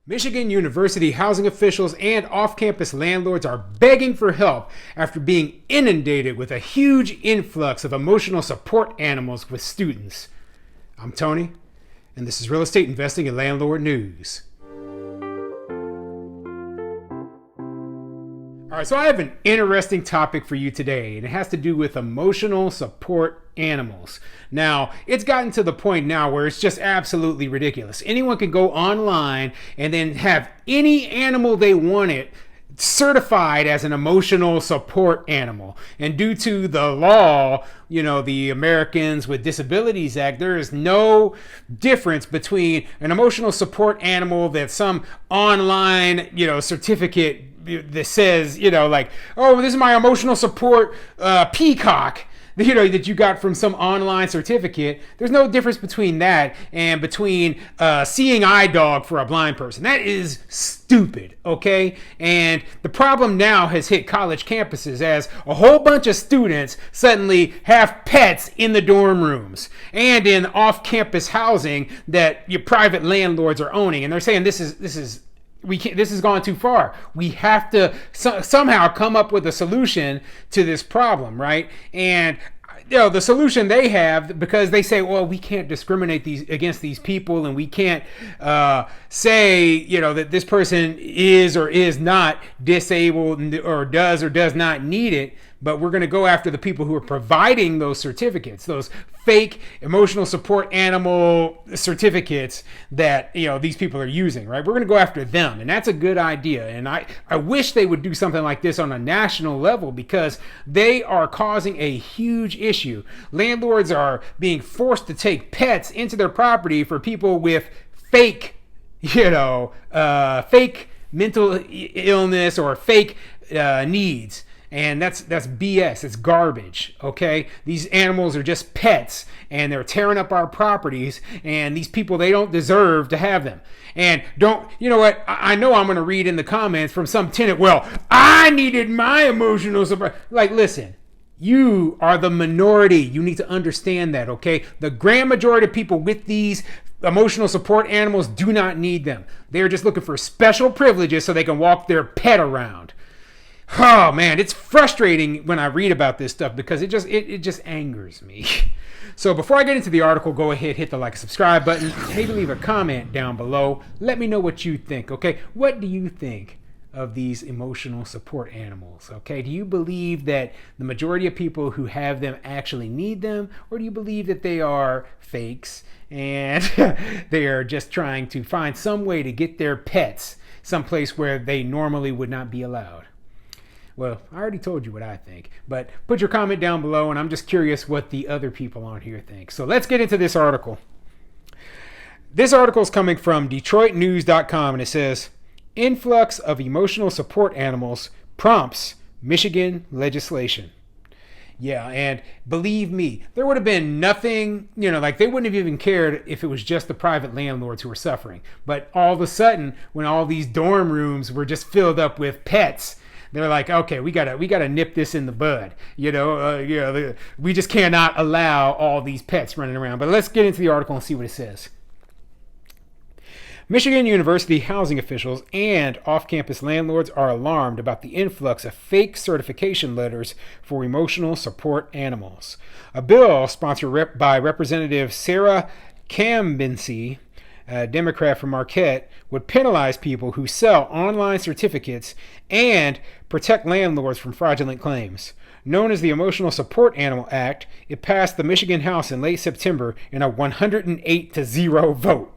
Michigan University housing officials and off-campus landlords are begging for help after being inundated with a huge influx of emotional support animals with students. I'm Tony, and this is Real Estate Investing and Landlord News. All right, so I have an interesting topic for you today, and it has to do with emotional support animals. Now, it's gotten to the point now where it's just absolutely ridiculous. Anyone can go online and then have any animal they wanted certified as an emotional support animal. And due to the law, the Americans with Disabilities Act, there is no difference between an emotional support animal that some online, certificate that says, oh, this is my emotional support peacock, that you got from some online certificate. There's no difference between that and between seeing eye dog for a blind person. That is stupid, okay? And the problem now has hit college campuses as a whole bunch of students suddenly have pets in the dorm rooms and in off-campus housing that your private landlords are owning. And they're saying this has gone too far. We have to somehow come up with a solution to this problem, right? And the solution they have, because they say, well, we can't discriminate against these people, and we can't say, that this person is or is not disabled or does not need it. But we're going to go after the people who are providing those certificates, those fake emotional support animal certificates that, these people are using, right? We're going to go after them. And that's a good idea. And I wish they would do something like this on a national level, because they are causing a huge issue. Landlords are being forced to take pets into their property for people with fake mental illness or fake needs. And that's BS. It's garbage, okay? These animals are just pets, and they're tearing up our properties, and these people, they don't deserve to have them. And I know I'm going to read in the comments from some tenant, well, I needed my emotional support. Like, listen, you are the minority. You need to understand that, okay? The grand majority of people with these emotional support animals do not need them. They're just looking for special privileges so they can walk their pet around. Oh man, it's frustrating when I read about this stuff because it just angers me. So before I get into the article, go ahead, hit the like and subscribe button. Maybe leave a comment down below. Let me know what you think, okay? What do you think of these emotional support animals, okay? Do you believe that the majority of people who have them actually need them, or do you believe that they are fakes and they are just trying to find some way to get their pets someplace where they normally would not be allowed? Well, I already told you what I think, but put your comment down below, and I'm just curious what the other people on here think. So let's get into this article. This article is coming from DetroitNews.com, and it says, influx of emotional support animals prompts Michigan legislation. Yeah, and believe me, there would have been nothing, they wouldn't have even cared if it was just the private landlords who were suffering. But all of a sudden, when all these dorm rooms were just filled up with pets, they're like, okay, we gotta nip this in the bud. We just cannot allow all these pets running around. But let's get into the article and see what it says. Michigan University housing officials and off-campus landlords are alarmed about the influx of fake certification letters for emotional support animals. A bill sponsored by Representative Sarah Cambency, a Democrat from Marquette, would penalize people who sell online certificates and protect landlords from fraudulent claims. Known as the Emotional Support Animal Act, it passed the Michigan House in late September in a 108-0 vote.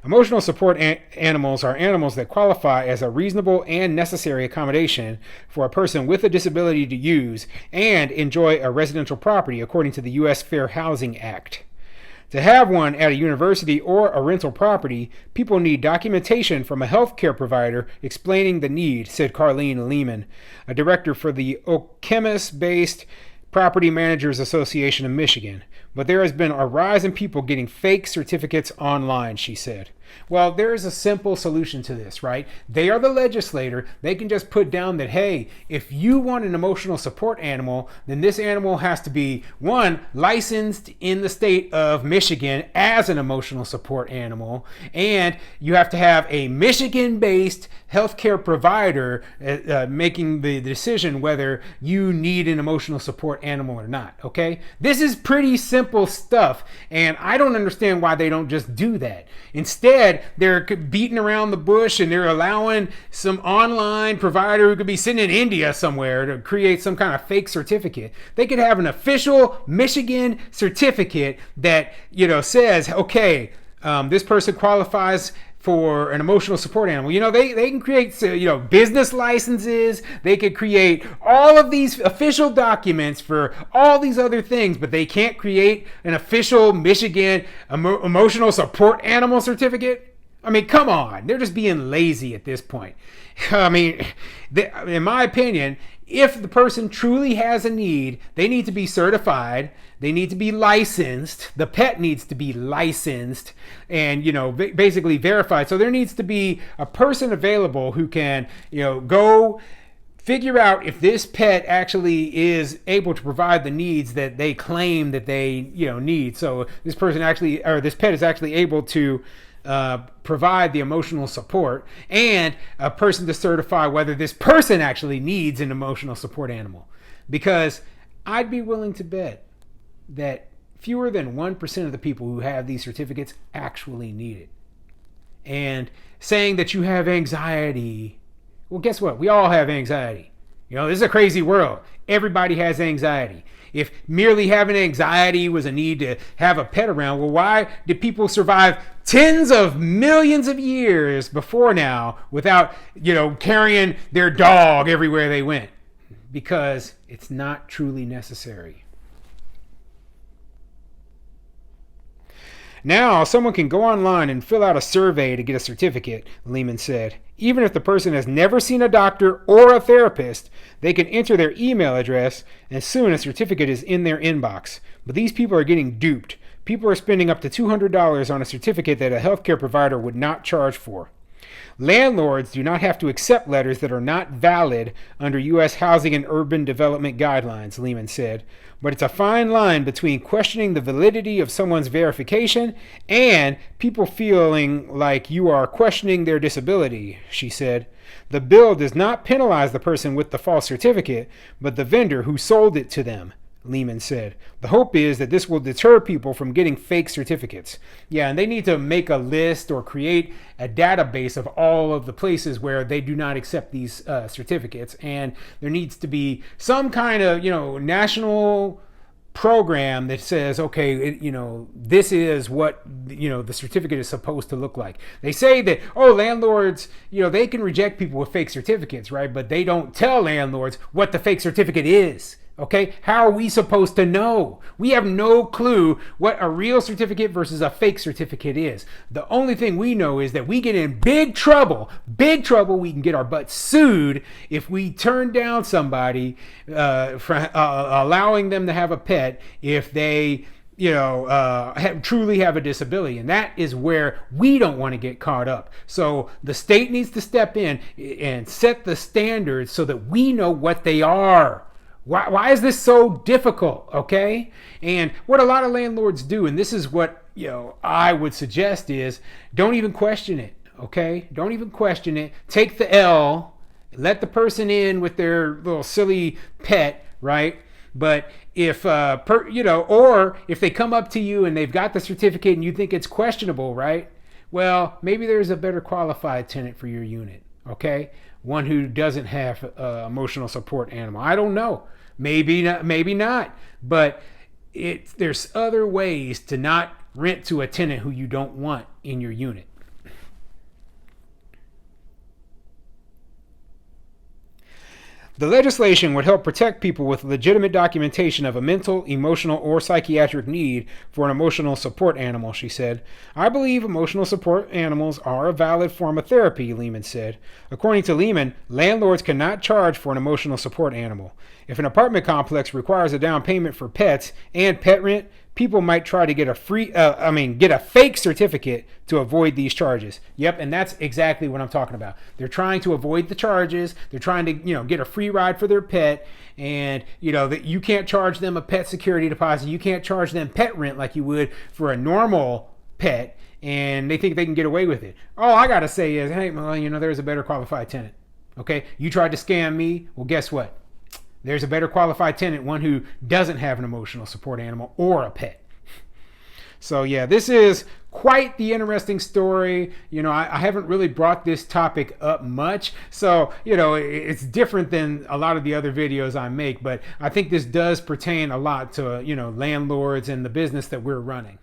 Emotional support animals are animals that qualify as a reasonable and necessary accommodation for a person with a disability to use and enjoy a residential property according to the U.S. Fair Housing Act. To have one at a university or a rental property, people need documentation from a healthcare provider explaining the need, said Carlene Lehman, a director for the Okemos-based Property Managers Association of Michigan. but there has been a rise in people getting fake certificates online, she said. Well, there is a simple solution to this, right? They are the legislator. They can just put down that, hey, if you want an emotional support animal, then this animal has to be, one, licensed in the state of Michigan as an emotional support animal, and you have to have a Michigan-based healthcare provider making the decision whether you need an emotional support animal or not, okay? This is pretty simple stuff, and I don't understand why they don't just do that. Instead, they're beating around the bush and they're allowing some online provider who could be sitting in India somewhere to create some kind of fake certificate. They could have an official Michigan certificate that, says, okay, this person qualifies for an emotional support animal. They can create, business licenses. They could create all of these official documents for all these other things, but they can't create an official Michigan emotional support animal certificate. I mean, come on. They're just being lazy at this point. I mean, in my opinion, if the person truly has a need, they need to be certified. They need to be licensed. The pet needs to be licensed and, basically verified. So there needs to be a person available who can, go figure out if this pet actually is able to provide the needs that they claim that they, need. So this pet is actually able to provide the emotional support, and a person to certify whether this person actually needs an emotional support animal. Because I'd be willing to bet that fewer than 1% of the people who have these certificates actually need it. And saying that you have anxiety, well, guess what? We all have anxiety. This is a crazy world. Everybody has anxiety. If merely having anxiety was a need to have a pet around, well, why did people survive tens of millions of years before now without, carrying their dog everywhere they went? Because it's not truly necessary. Now, someone can go online and fill out a survey to get a certificate, Lehman said. Even if the person has never seen a doctor or a therapist, they can enter their email address, and soon a certificate is in their inbox. But these people are getting duped. People are spending up to $200 on a certificate that a healthcare provider would not charge for. Landlords do not have to accept letters that are not valid under U.S. housing and urban development guidelines, Lehman said. But it's a fine line between questioning the validity of someone's verification and people feeling like you are questioning their disability, she said. The bill does not penalize the person with the false certificate, but the vendor who sold it to them, Lehman said. The hope is that this will deter people from getting fake certificates. Yeah, and they need to make a list or create a database of all of the places where they do not accept these certificates. And there needs to be some kind of, national program that says, okay, this is what, the certificate is supposed to look like. They say that, landlords, they can reject people with fake certificates, right? But they don't tell landlords what the fake certificate is. Okay, how are we supposed to know? We have no clue what a real certificate versus a fake certificate is. The only thing we know is that we get in big trouble. We can get our butts sued if we turn down somebody for allowing them to have a pet if they truly have a disability. And that is where we don't want to get caught up. So the state needs to step in and set the standards so that we know what they are. Why is this so difficult? Okay. And what a lot of landlords do, and this is what, I would suggest, is don't even question it. Okay. Don't even question it. Take the L, let the person in with their little silly pet, right? But if, or if they come up to you and they've got the certificate and you think it's questionable, right? Well, maybe there's a better qualified tenant for your unit. Okay. One who doesn't have emotional support animal. I don't know. Maybe not. But there's other ways to not rent to a tenant who you don't want in your unit. The legislation would help protect people with legitimate documentation of a mental, emotional, or psychiatric need for an emotional support animal, she said. I believe emotional support animals are a valid form of therapy, Lehman said. According to Lehman, landlords cannot charge for an emotional support animal. If an apartment complex requires a down payment for pets and pet rent, people might try to get get a fake certificate to avoid these charges. Yep, and that's exactly what I'm talking about. They're trying to avoid the charges. They're trying to, get a free ride for their pet, and that you can't charge them a pet security deposit. You can't charge them pet rent like you would for a normal pet, and they think they can get away with it. All I gotta say is, hey, well, there's a better qualified tenant. Okay, you tried to scam me. Well, guess what? There's a better qualified tenant, one who doesn't have an emotional support animal or a pet. So yeah, this is quite the interesting story. I haven't really brought this topic up much. So, it's different than a lot of the other videos I make, but I think this does pertain a lot to, landlords and the business that we're running.